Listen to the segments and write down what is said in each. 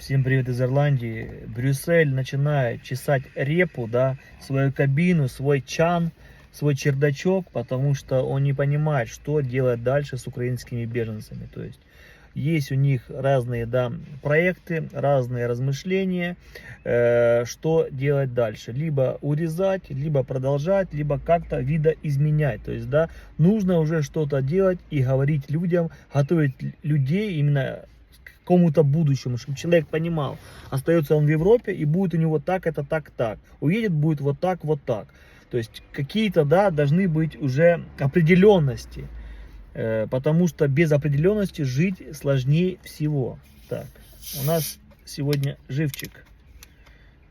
Всем привет из Ирландии. Брюссель начинает чесать репу, да, свою кабину, свой чан, свой чердачок, потому что он не понимает, что делать дальше с украинскими беженцами. То есть у них разные, да, проекты, разные размышления, что делать дальше. Либо урезать, либо продолжать, либо как-то видоизменять. То есть, да, нужно уже что-то делать и говорить людям, готовить людей именно какому-то будущему, чтобы человек понимал, остается он в Европе и будет у него так, это так. Уедет, будет вот так, вот так. То есть какие-то, да, должны быть уже определенности, потому что без определенности жить сложнее всего. Так, у нас сегодня живчик.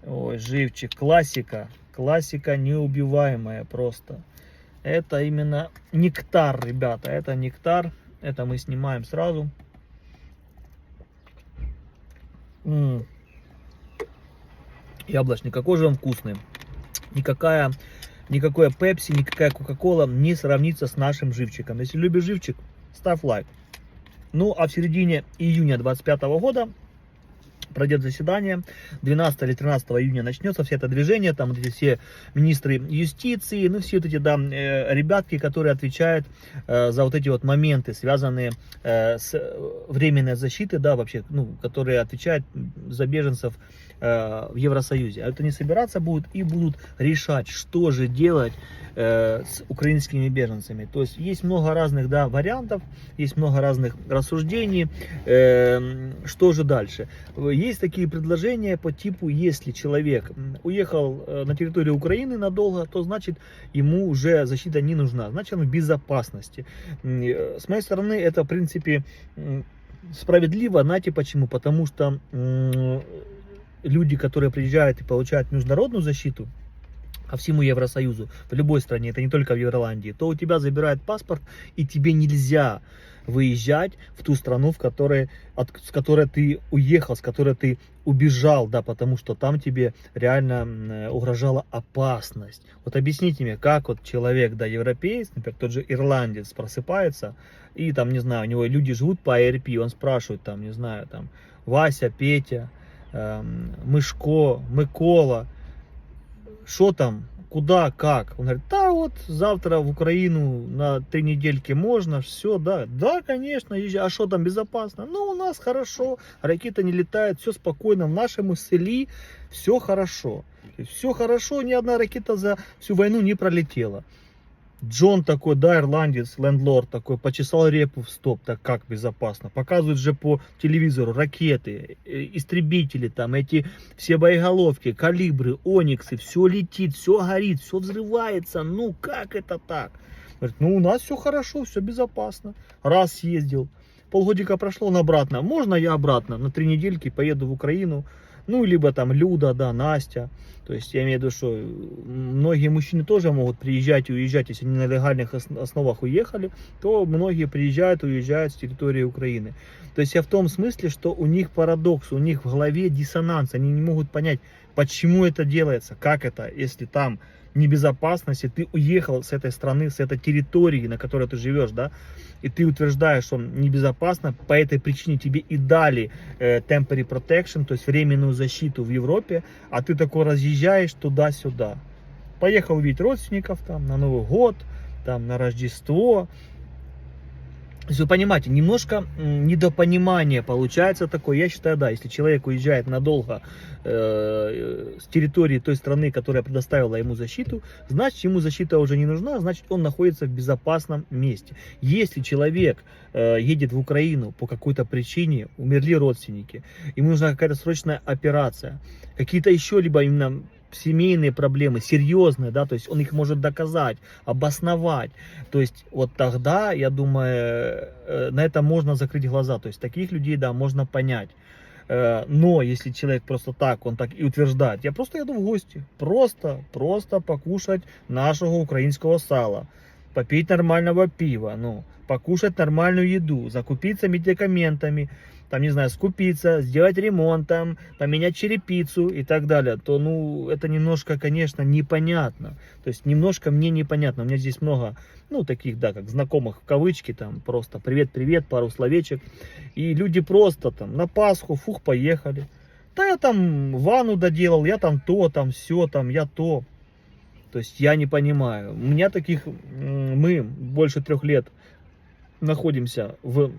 Ой, живчик, классика, классика неубиваемая просто. Это именно нектар, ребята, это нектар, это мы снимаем сразу. Яблочный, какой же он вкусный. Никакое пепси, никакая кока-кола не сравнится с нашим живчиком. Если любишь живчик, ставь лайк. Ну а в середине июня 2025 года пройдет заседание, 12 или 13 июня начнется все это движение, там вот эти все министры юстиции, ну все вот эти, да, ребятки, которые отвечают за вот эти вот моменты, связанные с временной защитой, да, вообще, ну, которые отвечают за беженцев в Евросоюзе. А это не собираться будут и будут решать, что же делать с украинскими беженцами. То есть много разных, да, вариантов, есть много разных рассуждений, что же дальше. Есть такие предложения по типу, если человек уехал на территорию Украины надолго, то значит ему уже защита не нужна, значит он в безопасности. С моей стороны это в принципе справедливо, знаете почему? Потому что люди, которые приезжают и получают международную защиту по всему Евросоюзу, в любой стране, это не только в Ирландии, то у тебя забирают паспорт, и тебе нельзя выезжать в ту страну, с которой ты уехал, с которой ты убежал, да, потому что там тебе реально угрожала опасность. Вот объясните мне, как вот человек, да, европеец, например, тот же ирландец просыпается, и там, не знаю, у него люди живут по ARP, он спрашивает, там, не знаю, там, Вася, Петя, Мышко, Микола, что там, куда, как? Он говорит, да вот завтра в Украину на 3 недельки можно, все, да, да, конечно, езжай. А что там, безопасно? Ну, у нас хорошо, ракеты не летают, все спокойно, в нашем селе все хорошо. Все хорошо, ни одна ракета за всю войну не пролетела. Джон такой, да, ирландец, лендлорд такой, почесал репу в стоп, так как безопасно. Показывают же по телевизору ракеты, истребители, там эти все боеголовки, калибры, ониксы, все летит, все горит, все взрывается. Ну как это так? Говорит, ну у нас все хорошо, все безопасно. Раз съездил, полгодика прошло, он обратно. Можно я обратно на 3 недельки поеду в Украину? Ну, либо там Люда, да, Настя. То есть, я имею в виду, что многие мужчины тоже могут приезжать и уезжать. Если они на легальных основах уехали, то многие приезжают и уезжают с территории Украины. То есть, я в том смысле, что у них парадокс, у них в голове диссонанс. Они не могут понять, почему это делается, как это, если там небезопасность, и ты уехал с этой страны, с этой территории, на которой ты живешь, да, и ты утверждаешь, что небезопасно, по этой причине тебе и дали temporary protection, то есть временную защиту в Европе, а ты такой разъезжаешь туда-сюда. Поехал видеть родственников там на Новый год, там на Рождество. То есть вы понимаете, немножко недопонимание получается такое. Я считаю, да, если человек уезжает надолго с территории той страны, которая предоставила ему защиту, значит ему защита уже не нужна, значит он находится в безопасном месте. Если человек едет в Украину по какой-то причине, умерли родственники, ему нужна какая-то срочная операция, какие-то еще либо именно семейные проблемы, серьезные, да, то есть он их может доказать, обосновать, то есть вот тогда, я думаю, на это можно закрыть глаза, то есть таких людей, да, можно понять. Но если человек просто так, он так и утверждает, я просто еду в гости, просто покушать нашего украинского сала, попить нормального пива, ну, покушать нормальную еду, закупиться медикаментами, там, не знаю, скупиться, сделать ремонт, там, поменять черепицу и так далее, то, ну, это немножко, конечно, непонятно. То есть, немножко мне непонятно. У меня здесь много, ну, таких, да, как знакомых в кавычки, там, просто привет-привет, пару словечек. И люди просто там на Пасху, фух, поехали. Да я там ванну доделал, я там то, там все, там я то. То есть я не понимаю. У меня таких, мы больше 3 лет находимся в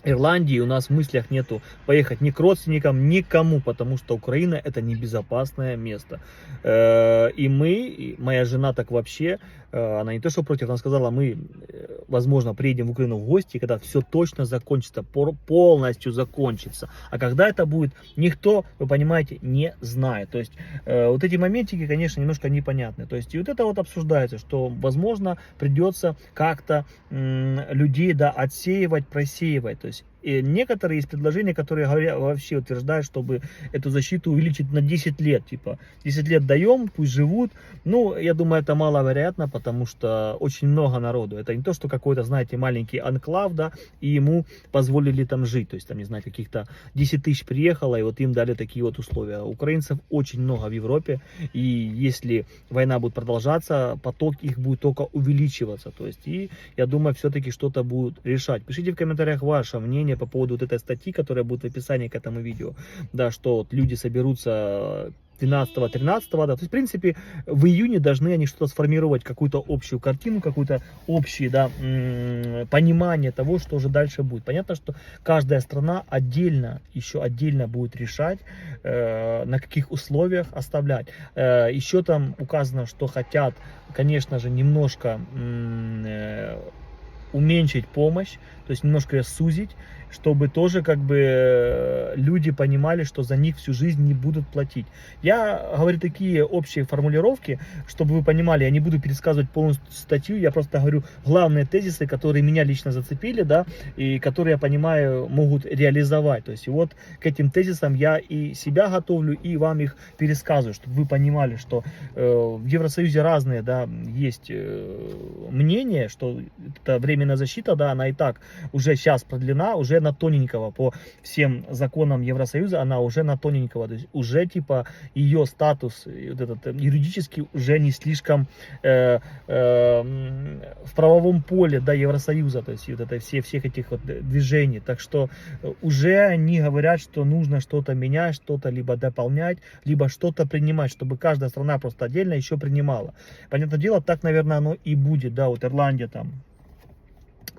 Ирландии, у нас в мыслях нету поехать ни к родственникам, никому, потому что Украина это небезопасное место. И мы, и моя жена так вообще, она не то что против, она сказала, мы, возможно, приедем в Украину в гости, когда все точно закончится, полностью закончится. А когда это будет, никто, вы понимаете, не знает. То есть вот эти моментики, конечно, немножко непонятны. То есть и вот это вот обсуждается, что, возможно, придется как-то людей, да, отсеивать, просеивать. То есть и некоторые из предложений, которые говорят, вообще утверждают, чтобы эту защиту увеличить на 10 лет. Типа 10 лет даем, пусть живут. Ну, я думаю, это маловероятно, потому что очень много народу. Это не то, что какой-то, знаете, маленький анклав, да, и ему позволили там жить. То есть там, не знаю, каких-то 10 тысяч приехало, и вот им дали такие вот условия. Украинцев очень много в Европе, и если война будет продолжаться, поток их будет только увеличиваться. То есть, и я думаю, все-таки что-то будут решать. Пишите в комментариях ваше мнение по поводу вот этой статьи, которая будет в описании к этому видео, да, что вот люди соберутся 12-13, да, то есть, в принципе, в июне должны они что-то сформировать, какую-то общую картину, какую-то общее, да, понимание того, что же дальше будет. Понятно, что каждая страна отдельно, еще отдельно будет решать, на каких условиях оставлять. Еще там указано, что хотят, конечно же, немножко уменьшить помощь, то есть немножко ее сузить, чтобы тоже как бы люди понимали, что за них всю жизнь не будут платить. Я говорю такие общие формулировки, чтобы вы понимали, я не буду пересказывать полностью статью, я просто говорю главные тезисы, которые меня лично зацепили, да, и которые, я понимаю, могут реализовать. То есть и вот к этим тезисам я и себя готовлю, и вам их пересказываю, чтобы вы понимали, что в Евросоюзе разные, да, есть мнения, что это временная защита, да, она и так уже сейчас продлена, уже на тоненького, по всем законам Евросоюза она уже на тоненького, то есть уже типа ее статус вот этот, юридически уже не слишком в правовом поле, да, Евросоюза, то есть вот это всех этих вот движений, так что уже они говорят, что нужно что-то менять, что-то либо дополнять, либо что-то принимать, чтобы каждая страна просто отдельно еще принимала. Понятное дело, так, наверное, оно и будет, да, вот Ирландия там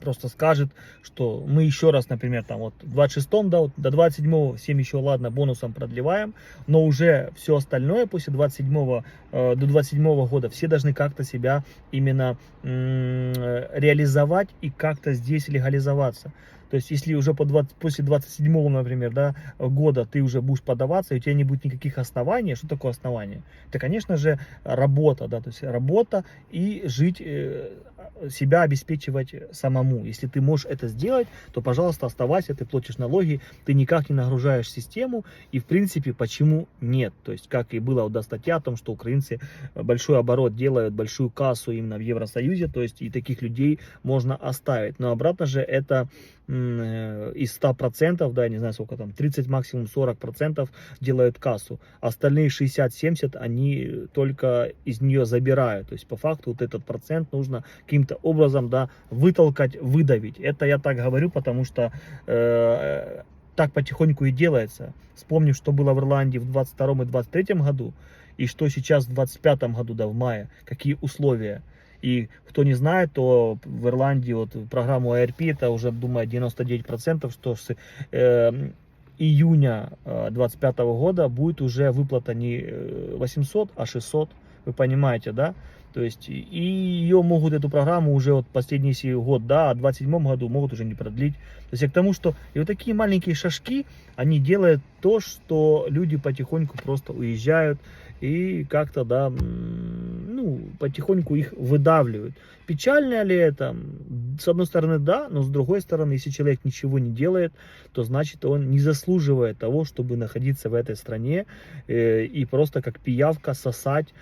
просто скажет, что мы еще раз, например, там вот в 26-м, да, вот до 27-го всем еще, ладно, бонусом продлеваем, но уже все остальное после 27-го, до 27-го года все должны как-то себя именно реализовать и как-то здесь легализоваться. То есть, если уже после 27-го, например, да, года ты уже будешь подаваться, и у тебя не будет никаких оснований, что такое основание? Это, конечно же, работа, да, то есть работа и жить, себя обеспечивать самому. Если ты можешь это сделать, то, пожалуйста, оставайся, ты платишь налоги, ты никак не нагружаешь систему, и, в принципе, почему нет? То есть, как и была вот статья о том, что украинцы большой оборот делают, большую кассу именно в Евросоюзе, то есть, и таких людей можно оставить. Но обратно же это из 100%, да, я не знаю сколько там, 30, максимум 40% делают кассу. Остальные 60-70 они только из нее забирают. То есть по факту вот этот процент нужно каким-то образом, да, вытолкать, выдавить. Это я так говорю, потому что так потихоньку и делается. Вспомню, что было в Ирландии в 22 и 23 году, и что сейчас в 25 году, да, в мае, какие условия. И кто не знает, то в Ирландии вот программу ARP, это уже, думаю, 99%, что с июня 2025 года будет уже выплата не 800, а 600, вы понимаете, да? То есть, и ее могут, эту программу, уже вот последний год, да, а в 2027 году могут уже не продлить. То есть, я к тому, что и вот такие маленькие шажки, они делают то, что люди потихоньку просто уезжают и как-то, да, ну, потихоньку их выдавливают. Печально ли это? С одной стороны, да, но с другой стороны, если человек ничего не делает, то значит он не заслуживает того, чтобы находиться в этой стране и просто как пиявка сосать,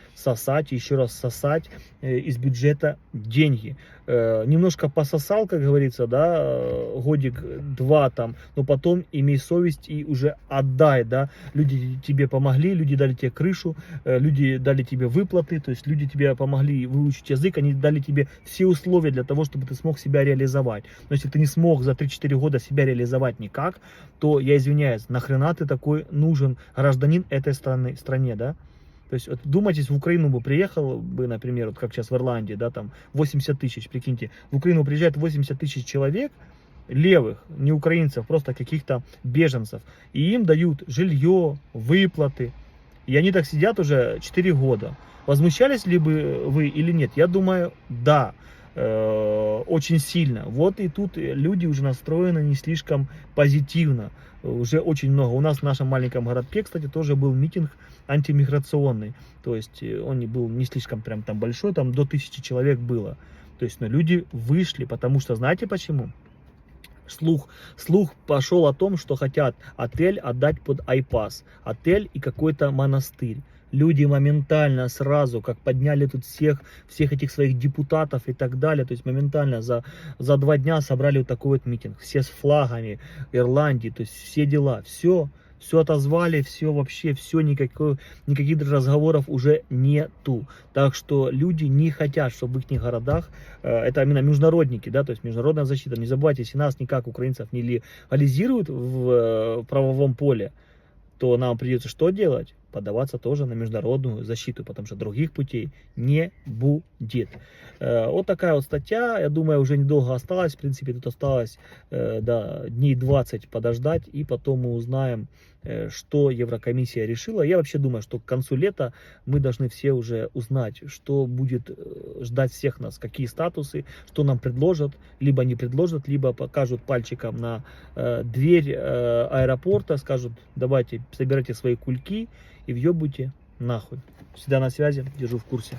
еще раз сосать из бюджета деньги. Немножко пососал, как говорится, да, годик-два там, но потом имей совесть и уже отдай, да. Люди тебе помогли, люди дали тебе крышу, люди дали тебе выплаты, то есть люди тебе помогли помогли выучить язык, они дали тебе все условия для того, чтобы ты смог себя реализовать. Но если ты не смог за 3-4 года себя реализовать никак, то, я извиняюсь, нахрена ты такой нужен гражданин этой стране, да? То есть, вот, думайтесь, в Украину бы приехал бы, например, вот как сейчас в Ирландии, да, там 80 тысяч, прикиньте, в Украину приезжает 80 тысяч человек, левых, не украинцев, просто каких-то беженцев, и им дают жилье, выплаты, и они так сидят уже 4 года. Возмущались ли бы вы или нет? Я думаю, да, очень сильно. Вот и тут люди уже настроены не слишком позитивно. Уже очень много. У нас в нашем маленьком городке, кстати, тоже был митинг антимиграционный. То есть он не был не слишком прям там большой, там до 1000 человек было. То есть, но люди вышли, потому что, знаете почему? Слух пошел о том, что хотят отель отдать под айпас. Отель и какой-то монастырь. Люди моментально сразу, как подняли тут всех этих своих депутатов и так далее, то есть моментально за 2 дня собрали вот такой вот митинг. Все с флагами Ирландии, то есть все дела, все отозвали, все вообще, все, никаких даже разговоров уже нету. Так что люди не хотят, чтобы в их городах, это именно международники, да, то есть международная защита. Не забывайте, если нас никак украинцев не легализируют в правовом поле, то нам придется что делать? Подаваться тоже на международную защиту, потому что других путей не будет. Вот такая вот статья, я думаю, уже недолго осталось, в принципе, тут осталось дней 20 подождать, и потом мы узнаем, что Еврокомиссия решила. Я вообще думаю, что к концу лета мы должны все уже узнать, что будет ждать всех нас, какие статусы, что нам предложат, либо не предложат, либо покажут пальчиком на дверь аэропорта, скажут, давайте, собирайте свои кульки и въебуйте нахуй. Всегда на связи, держу в курсе.